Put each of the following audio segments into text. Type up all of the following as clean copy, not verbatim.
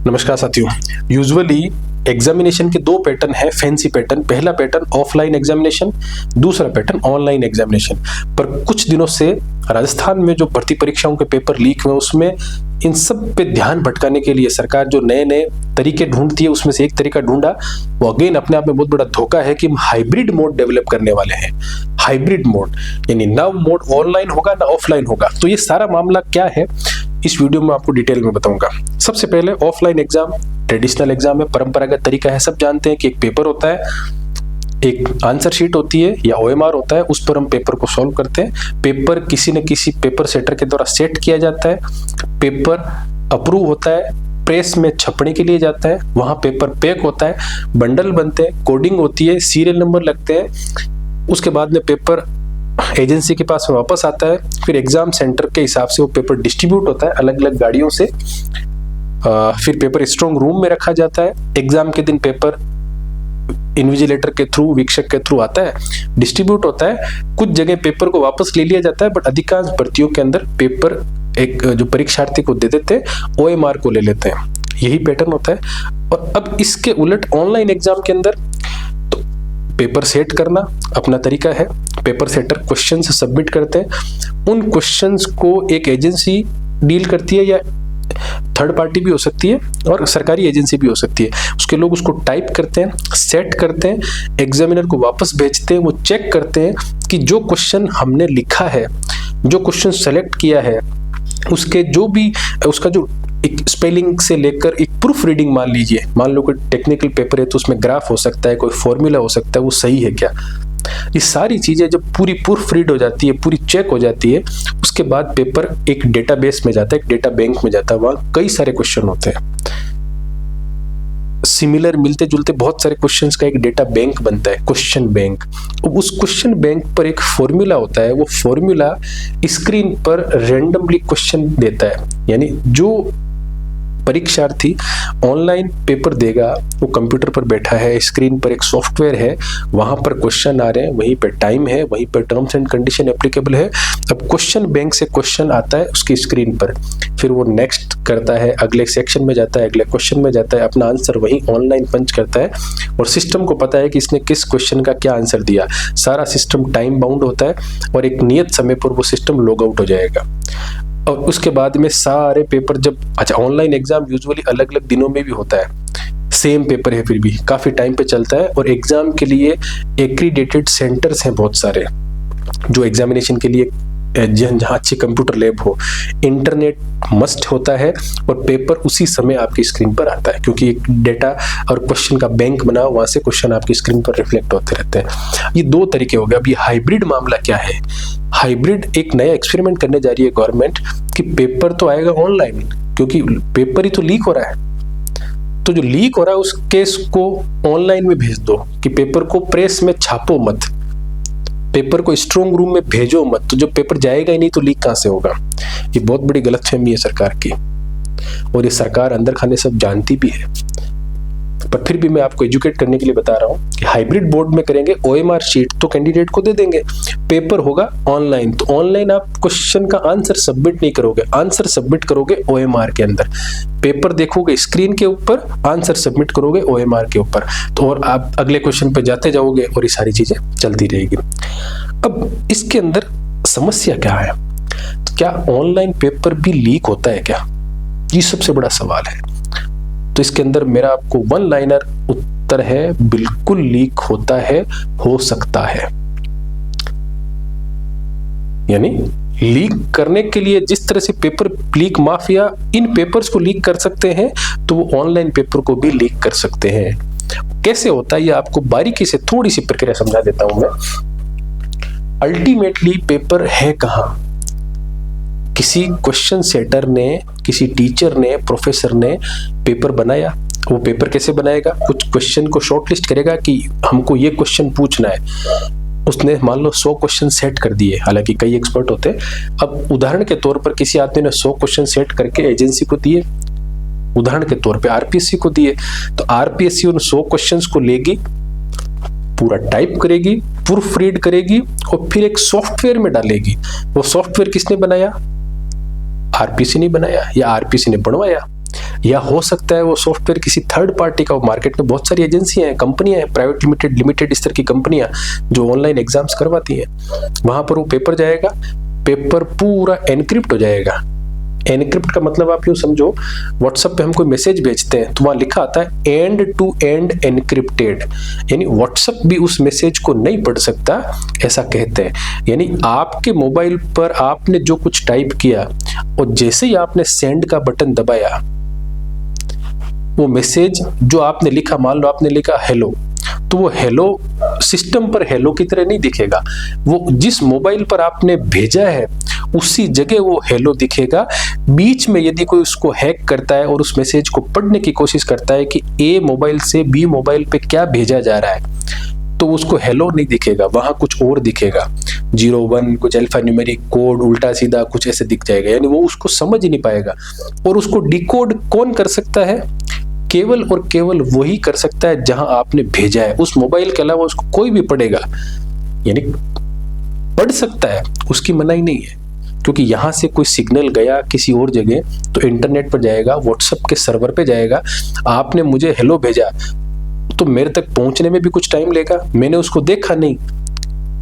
नमस्कार साथियों। Usually examination के दो पैटर्न है, फैंसी पैटर्न। पहला पैटर्न ऑफलाइन एग्जामिनेशन, दूसरा पैटर्न ऑनलाइन एग्जामिनेशन। पर कुछ दिनों से राजस्थान में जो भर्ती परीक्षाओं के पेपर लीक हुए, उसमें इन सब पे ध्यान भटकाने के लिए सरकार जो नए नए तरीके ढूंढती है, उसमें से एक तरीका ढूंढा, वो अगेन अपने आप में बहुत बड़ा धोखा है कि हम हाइब्रिड मोड डेवलप करने वाले हैं। हाइब्रिड मोड यानी ना मोड ऑनलाइन होगा ना ऑफलाइन होगा। तो ये सारा मामला क्या है, इस वीडियो में आपको डिटेल में बताऊंगा। सबसे पहले ऑफलाइन एग्जाम ट्रेडिशनल एग्जाम है, परंपरागत तरीका है। सब जानते हैं कि एक पेपर होता है, एक आंसर शीट होती है या ओएमआर होता है, उस पर हम पेपर को सॉल्व करते हैं। पेपर किसी न किसी पेपर सेटर के द्वारा सेट किया जाता है, पेपर अप्रूव होता है, प्रेस में छपने के लिए जाता है, वहां पेपर पैक होता है, बंडल बनते हैं, कोडिंग होती है, सीरियल नंबर लगते हैं। उसके बाद में पेपर एजेंसी के पास में वापस आता है, फिर एग्जाम सेंटर के हिसाब से वो पेपर डिस्ट्रीब्यूट होता है अलग अलग गाड़ियों से। फिर पेपर स्ट्रॉन्ग रूम में रखा जाता है। एग्जाम के दिन पेपर इन्विजिलेटर के थ्रू, वीक्षक के थ्रू आता है, डिस्ट्रीब्यूट होता है। कुछ जगह पेपर को वापस ले लिया जाता है, बट अधिकांश भर्तियों के अंदर पेपर एक जो परीक्षार्थी को दे देते हैं, ओएमआर को ले लेते हैं। यही पैटर्न होता है। और अब इसके उलट ऑनलाइन एग्जाम के अंदर तो पेपर सेट करना अपना तरीका है। पेपर सेटर क्वेश्चन सबमिट करते हैं, उन क्वेश्चंस को एक एजेंसी डील करती है, या थर्ड पार्टी भी हो सकती है और सरकारी एजेंसी भी हो सकती है। उसके लोग उसको टाइप करते हैं, सेट करते हैं, एग्जामिनर को वापस भेजते हैं। वो चेक करते हैं कि जो क्वेश्चन हमने लिखा है, जो क्वेश्चन सेलेक्ट किया है, उसके जो भी उसका जो एक स्पेलिंग से लेकर एक प्रूफ रीडिंग, मान लो कोई टेक्निकल पेपर है तो उसमें ग्राफ हो सकता है, कोई फॉर्मूला हो सकता है, वो सही है क्या। ये सारी चीजें जब पूरी प्रूफ रीड हो जाती है, पूरी चेक हो जाती है, उसके बाद पेपर एक डेटाबेस में जाता है, एक डेटा बैंक में जाता है। वहां कई सारे क्वेश्चन होते हैं, सिमिलर मिलते जुलते बहुत सारे क्वेश्चंस का एक डेटा बैंक बनता है, क्वेश्चन बैंक। उस क्वेश्चन बैंक पर एक फॉर्मूला होता है, वो फॉर्मूला स्क्रीन पर रैंडमली क्वेश्चन देता है। यानी जो परीक्षार्थी ऑनलाइन पेपर देगा, वो कंप्यूटर पर बैठा है, स्क्रीन पर एक सॉफ्टवेयर है, वहां पर क्वेश्चन आ रहे हैं, वहीं पे टाइम है, वहीं पे टर्म्स एंड कंडीशन एप्लीकेबल है। अब क्वेश्चन बैंक से क्वेश्चन आता है उसकी स्क्रीन पर, फिर वो नेक्स्ट करता है, अगले सेक्शन में जाता है, अगले क्वेश्चन में जाता है, अपना आंसर वहीं ऑनलाइन पंच करता है। और सिस्टम को पता है कि इसने किस क्वेश्चन का क्या आंसर दिया। सारा सिस्टम टाइम बाउंड होता है और एक नियत समय पर वो सिस्टम लॉग आउट हो जाएगा। और उसके बाद में सारे पेपर जब ऑनलाइन एग्जाम यूजुअली अलग अलग दिनों में भी होता है, सेम पेपर है फिर भी काफी टाइम पे चलता है। और एग्जाम के लिए एक्रीडेटेड सेंटर्स हैं बहुत सारे, जो एग्जामिनेशन के लिए जहाँ अच्छी कंप्यूटर लैब हो, इंटरनेट मस्ट होता है, और पेपर उसी समय आपकी स्क्रीन पर आता है, क्योंकि एक डेटा और क्वेश्चन का बैंक बना, वहां से क्वेश्चन आपकी स्क्रीन पर रिफ्लेक्ट होते रहते हैं। ये दो तरीके हो गए। अब ये हाइब्रिड मामला क्या है? हाइब्रिड एक नया एक्सपेरिमेंट करने जा रही है गवर्नमेंट कि पेपर तो आएगा ऑनलाइन, क्योंकि पेपर ही तो लीक हो रहा है। तो जो लीक हो रहा है उस केस को ऑनलाइन में भेज दो, कि पेपर को प्रेस में छापो मत, पेपर को स्ट्रॉन्ग रूम में भेजो मत। तो जब पेपर जाएगा ही नहीं तो लीक कहां से होगा? ये बहुत बड़ी गलतफहमी है सरकार की, और ये सरकार अंदर खाने सब जानती भी है। पर फिर भी मैं आपको एजुकेट करने के लिए बता रहा हूं कि हाइब्रिड बोर्ड में करेंगे, ओएमआर शीट तो कैंडिडेट को दे देंगे, पेपर होगा ऑनलाइन। तो ऑनलाइन आप क्वेश्चन का आंसर सबमिट नहीं करोगे, आंसर सबमिट करोगे ओएमआर के अंदर। पेपर देखोगे स्क्रीन के ऊपर, आंसर सबमिट करोगे ओएमआर के ऊपर। तो और आप अगले क्वेश्चन पे जाते जाओगे और ये सारी चीजें चलती रहेगी। अब इसके अंदर समस्या क्या है? तो क्या ऑनलाइन पेपर भी लीक होता है क्या? ये सबसे बड़ा सवाल है। तो इसके अंदर मेरा आपको वन लाइनर उत्तर है, बिल्कुल लीक होता है, हो सकता है। यानी लीक करने के लिए जिस तरह से पेपर लीक माफिया इन पेपर्स को लीक कर सकते हैं, तो वो ऑनलाइन पेपर को भी लीक कर सकते हैं। कैसे होता है ये आपको बारीकी से थोड़ी सी प्रक्रिया समझा देता हूं मैं। अल्टीमेटली पेपर है कहां? किसी क्वेश्चन सेटर ने, किसी टीचर ने, प्रोफेसर ने पेपर बनाया। वो पेपर कैसे बनाएगा? कुछ क्वेश्चन को शॉर्टलिस्ट करेगा कि हमको ये क्वेश्चन पूछना है। उसने मान लो 100 क्वेश्चन सेट कर दिए, हालांकि कई एक्सपर्ट होते हैं। अब उदाहरण के तौर पर किसी आदमी ने 100 क्वेश्चन सेट करके एजेंसी को दिए, उदाहरण के तौर पे आरपीएससी को दिए। तो आरपीएससी उन 100 क्वेश्चंस को लेगी, पूरा टाइप करेगी, प्रूफ रीड करेगी और फिर एक सॉफ्टवेयर में डालेगी। वो सॉफ्टवेयर किसने बनाया? आरपीएससी ने बनाया या आरपीएससी ने बनवाया? या हो सकता है वो सॉफ्टवेयर किसी थर्ड पार्टी का। मार्केट में बहुत सारी एजेंसियां हैं, कंपनियां हैं, प्राइवेट लिमिटेड इस तरह की कंपनियां जो ऑनलाइन एग्जाम्स करवाती हैं। वहां पर वो पेपर जाएगा, पेपर पूरा एनक्रिप्ट हो जाएगा। एनक्रिप्ट का मतलब आप यूं समझो, व्हाट्सएप पे हम कोई मैसेज भेजते हैं तो वहां लिखा आता है एंड टू एंड एनक्रिप्टेड, यानी व्हाट्सएप भी उस मैसेज को नहीं पढ़ सकता, ऐसा कहते हैं। यानी आपके मोबाइल पर आपने जो कुछ टाइप किया और जैसे ही आपने सेंड का बटन दबाया, वो मैसेज जो आपने लिखा, मान लो आपने लिखा हेलो, तो वो हेलो सिस्टम पर हेलो की तरह नहीं दिखेगा। वो जिस मोबाइल पर आपने भेजा है उसी जगह वो हेलो दिखेगा। बीच में यदि कोई उसको हैक करता है और उस मैसेज को पढ़ने की कोशिश करता है कि ए मोबाइल से बी मोबाइल पे क्या भेजा जा रहा है, तो उसको हेलो नहीं दिखेगा, वहां कुछ और दिखेगा, 01 कुछ अल्फा न्यूमेरिक कोड उल्टा सीधा कुछ ऐसे दिख जाएगा। यानी वो उसको समझ ही नहीं पाएगा। और उसको डिकोड कौन कर सकता है? केवल और केवल वही कर सकता है जहां आपने भेजा है। उस मोबाइल के अलावा उसको कोई भी पढ़ेगा, यानी पढ़ सकता है, उसकी मनाही नहीं है, क्योंकि यहां से कोई सिग्नल गया किसी और जगह तो इंटरनेट पर जाएगा, व्हाट्सएप के सर्वर पे जाएगा। आपने मुझे हेलो भेजा तो मेरे तक पहुंचने में भी कुछ टाइम लेगा, मैंने उसको देखा नहीं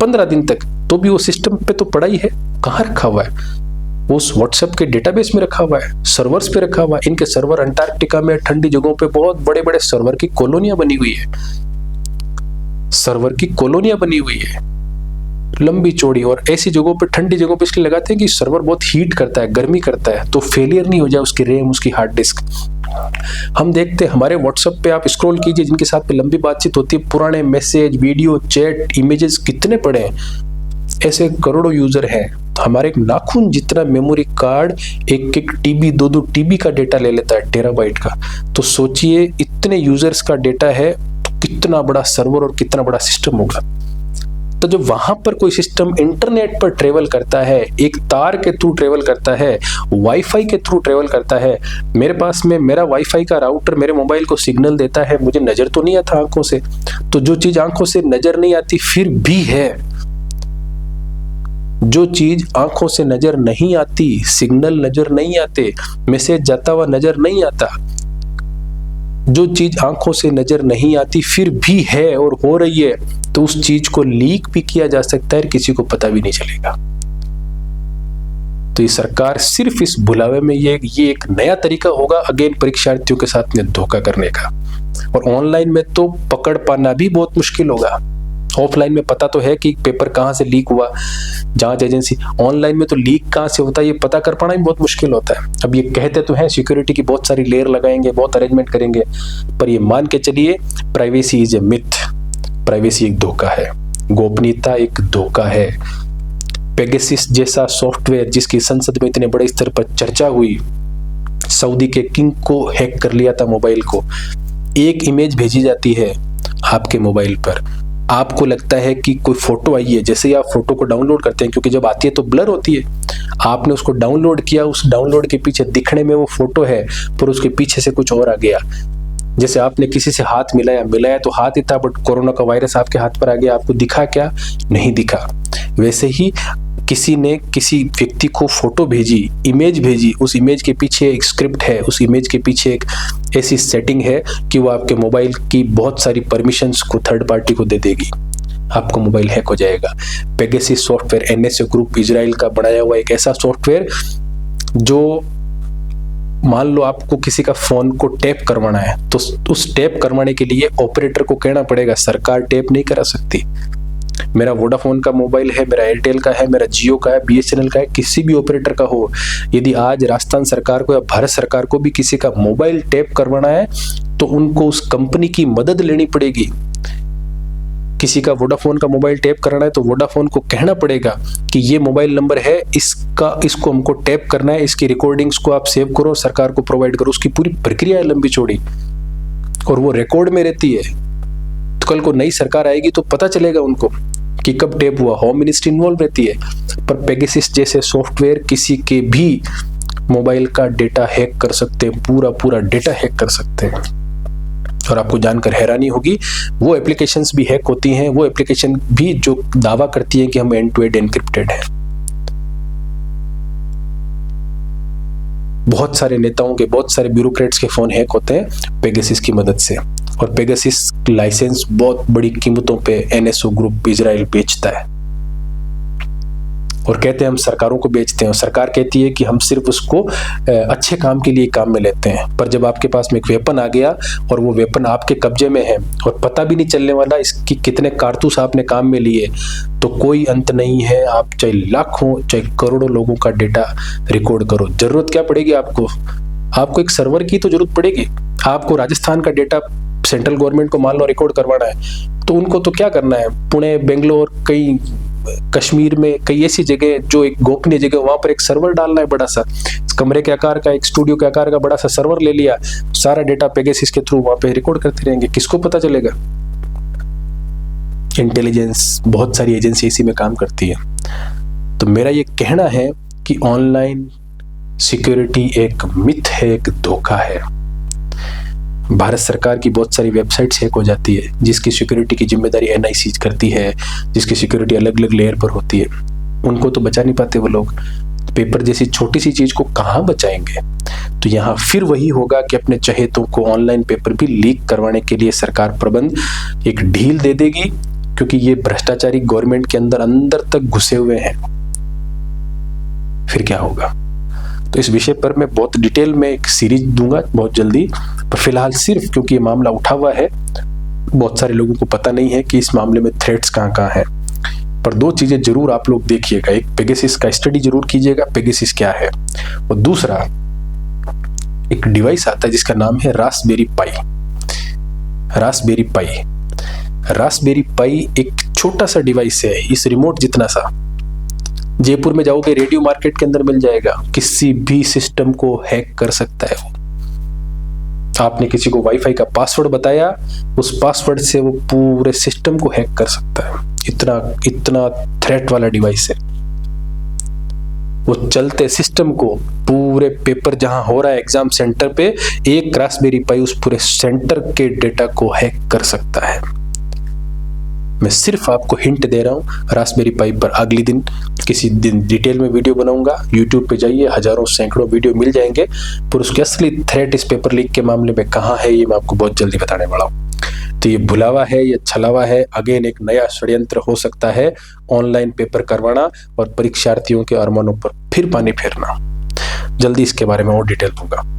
15 दिन तक, तो भी वो सिस्टम पे तो पड़ा ही है। कहाँ रखा हुआ है? उस व्हाट्सएप के डेटाबेस में रखा हुआ है, सर्वर्स पे रखा हुआ है। इनके सर्वर अंटार्कटिका में ठंडी जगहों पे बहुत बड़े बड़े सर्वर की कॉलोनियां बनी हुई है, सर्वर की कॉलोनियां बनी हुई है लंबी चौड़ी। और ऐसी जगहों पे, ठंडी जगहों पे इसलिए लगाते हैं कि सर्वर बहुत हीट करता है, गर्मी करता है, तो फेलियर नहीं हो जाए उसकी रैम, उसकी हार्ड डिस्क। हम देखते हैं हमारे व्हाट्सएप पे, आप स्क्रॉल कीजिए, जिनके साथ पे लंबी बातचीत होती है, पुराने मैसेज, वीडियो, चैट, इमेजेस कितने पड़े हैं। ऐसे करोड़ों यूजर हैं। हमारे एक नाखून जितना मेमोरी कार्ड एक टीबी, 2 टीबी का डेटा ले लेता है, टेराबाइट का। तो सोचिए इतने यूजर्स का डेटा है, तो कितना बड़ा सर्वर और कितना बड़ा सिस्टम होगा। तो जब वहां पर कोई सिस्टम इंटरनेट पर ट्रेवल करता है, एक तार के थ्रू ट्रेवल करता है, वाईफाई के थ्रू ट्रेवल करता है, मेरे पास में मेरा वाईफाई का राउटर मेरे मोबाइल को सिग्नल देता है, मुझे नजर तो नहीं आता आंखों से, तो जो चीज आंखों से नजर नहीं आती फिर भी है, जो चीज आंखों से नजर नहीं आती, सिग्नल नजर नहीं आते, मैसेज जाता हुआ नजर नहीं आता, जो चीज आंखों से नजर नहीं आती फिर भी है और हो रही है, तो उस चीज को लीक भी किया जा सकता है, किसी को पता भी नहीं चलेगा। तो ये सरकार सिर्फ इस भुलावे में ये एक नया तरीका होगा अगेन परीक्षार्थियों के साथ में धोखा करने का। और ऑनलाइन में तो पकड़ पाना भी बहुत मुश्किल होगा। ऑफलाइन में पता तो है कि पेपर कहाँ से लीक हुआ, जांच एजेंसी। ऑनलाइन में तो लीक कहाँ से होता है ये पता कर पाना भी बहुत मुश्किल होता है। अब ये कहते तो हैं सिक्योरिटी की बहुत सारी लेयर लगाएंगे, बहुत अरेंजमेंट करेंगे, पर ये मान के चलिए privacy is a myth. Privacy एक धोखा है, गोपनीयता एक धोखा है। पेगासस जैसा सॉफ्टवेयर जिसकी संसद में इतने बड़े स्तर पर चर्चा हुई, सऊदी के किंग को हैक कर लिया था मोबाइल को। एक इमेज भेजी जाती है आपके मोबाइल पर, आपको लगता है कि कोई फोटो आई है, जैसे ही आप फोटो को डाउनलोड करते हैं, क्योंकि जब आती है तो ब्लर होती है, आपने उसको डाउनलोड किया, उस डाउनलोड के पीछे दिखने में वो फोटो है पर उसके पीछे से कुछ और आ गया। जैसे आपने किसी से हाथ मिलाया तो हाथ ही था, बट कोरोना का वायरस आपके हाथ पर आ गया, आपको दिखा क्या? नहीं दिखा। वैसे ही किसी ने किसी व्यक्ति को फोटो भेजी, इमेज भेजी, उस इमेज के पीछे एक स्क्रिप्ट है, उस इमेज के पीछे एक ऐसी सेटिंग है कि वो आपके मोबाइल की बहुत सारी परमिशंस को थर्ड पार्टी को दे देगी, आपको मोबाइल हैक हो जाएगा। Pegasus software NSA group Israel का बनाया हुआ एक ऐसा सॉफ्टवेयर जो, मान लो आपको किसी का फोन को टैप करवाना है, तो उस टैप करवाने के लिए ऑपरेटर को कहना पड़ेगा, सरकार टैप नहीं करा सकती। मेरा वोडाफोन का मोबाइल है, मेरा एयरटेल का है, मेरा जियो का है, बीएसएनएल का है, किसी भी ऑपरेटर का हो, यदि आज राजस्थान सरकार को या भारत सरकार को भी किसी का मोबाइल टैप करवाना है तो उनको उस कंपनी की मदद लेनी पड़ेगी। किसी का वोडाफोन का मोबाइल टैप कराना है तो वोडाफोन को कहना पड़ेगा कि ये मोबाइल नंबर है, इसको हमको टैप करना है, इसकी रिकॉर्डिंग्स को आप सेव करो, सरकार को प्रोवाइड करो। उसकी पूरी प्रक्रिया है लंबी चौड़ी और वो रिकॉर्ड में रहती है। तो कल को नई सरकार आएगी तो पता चलेगा उनको कि कब टैप हुआ। होम मिनिस्ट्री इन्वॉल्व रहती है। पर पेगासस जैसे सॉफ्टवेयर किसी के भी मोबाइल का डेटा हैक कर सकते हैं, पूरा डेटा हैक कर सकते हैं। और आपको जानकर हैरानी होगी, वो एप्लीकेशंस भी हैक होती हैं, वो एप्लीकेशन भी जो दावा करती हैं कि हम एंड टू एंड एनक्रिप्टेड है। बहुत सारे नेताओं के, बहुत सारे ब्यूरोक्रेट्स के फोन हैक होते हैं पेगासस की मदद से। और पेगासस लाइसेंस बहुत बड़ी कीमतों पे एनएसओ ग्रुप इजराइल बेचता है और कहते हैं हम सरकारों को बेचते हैं, और सरकार कहती है कि हम सिर्फ उसको अच्छे काम के लिए काम में लेते हैं। पर जब आपके पास में एक वेपन आ गया और वो वेपन आपके कब्जे में है और पता भी नहीं चलने वाला इसकी कितने कारतूस आपने काम में लिए, तो कोई अंत नहीं है। आप चाहे लाखों चाहे करोड़ों लोगों का डेटा रिकॉर्ड करो, जरूरत क्या पड़ेगी आपको एक सर्वर की तो जरूरत पड़ेगी। आपको राजस्थान का डेटा सेंट्रल गवर्नमेंट को मान लो रिकॉर्ड करवाना है, तो उनको तो क्या करना है, पुणे, बेंगलोर, कई कश्मीर में कई ऐसी जगह जो एक गोपनीय जगह, वहां पर एक सर्वर डालना है बड़ा सा, कमरे के आकार का, एक स्टूडियो के आकार का बड़ा सा सर्वर ले लिया, सारा डेटा पेगासस के थ्रू वहां पे रिकॉर्ड करते रहेंगे। किसको पता चलेगा? इंटेलिजेंस, बहुत सारी एजेंसी इसी में काम करती है। तो मेरा ये कहना है कि ऑनलाइन सिक्योरिटी एक मिथ है, एक धोखा है। भारत सरकार की बहुत सारी वेबसाइट्स हैक हो जाती है, जिसकी सिक्योरिटी की जिम्मेदारी एनआईसी करती है, जिसकी सिक्योरिटी अलग अलग लेयर पर होती है। उनको तो बचा नहीं पाते वो लोग। पेपर जैसी छोटी सी चीज को कहाँ बचाएंगे? तो यहाँ फिर वही होगा कि अपने चहेतों को ऑनलाइन पेपर भी लीक करवाने के लिए सरकार प्रबंध एक ढील दे देगी, क्योंकि ये भ्रष्टाचारी गवर्नमेंट के अंदर तक घुसे हुए हैं। फिर क्या होगा? तो इस विषय पर मैं बहुत डिटेल में एक सीरीज दूंगा बहुत जल्दी, पर फिलहाल सिर्फ क्योंकि ये मामला उठा हुआ है, बहुत सारे लोगों को पता नहीं है कि इस मामले में थ्रेट्स कहाँ है। पर दो चीजें जरूर आप लोग देखिएगा, एक पेगासस का स्टडी जरूर कीजिएगा, पेगासस क्या है, और दूसरा एक डिवाइस आता है जिसका नाम है रास्पबेरी पाई। रास्पबेरी पाई एक छोटा सा डिवाइस है, इस रिमोट जितना सा। जयपुर में जाओगे रेडियो मार्केट के अंदर मिल जाएगा। किसी भी सिस्टम को हैक कर सकता है वो। आपने किसी को वाईफाई का पासवर्ड बताया, उस पासवर्ड से वो पूरे सिस्टम को हैक कर सकता है। इतना थ्रेट वाला डिवाइस है वो। चलते सिस्टम को, पूरे पेपर जहां हो रहा है एग्जाम सेंटर पे, एक रास्पबेरी पाई उस पूरे सेंटर के डेटा को हैक कर सकता है। मैं सिर्फ आपको हिंट दे रहा हूं। रास्पबेरी पाई पर अगले दिन किसी दिन डिटेल में वीडियो बनाऊंगा। यूट्यूब पे जाइए, हजारों सैकड़ों वीडियो मिल जाएंगे, पर उसके असली थ्रेट इस पेपर लीक के मामले में कहां है, ये मैं आपको बहुत जल्दी बताने वाला हूं। तो ये भुलावा है, ये छलावा है, अगेन एक नया षड्यंत्र हो सकता है ऑनलाइन पेपर करवाना और परीक्षार्थियों के अरमानों पर फिर पानी फेरना। जल्दी इसके बारे में और डिटेल दूंगा।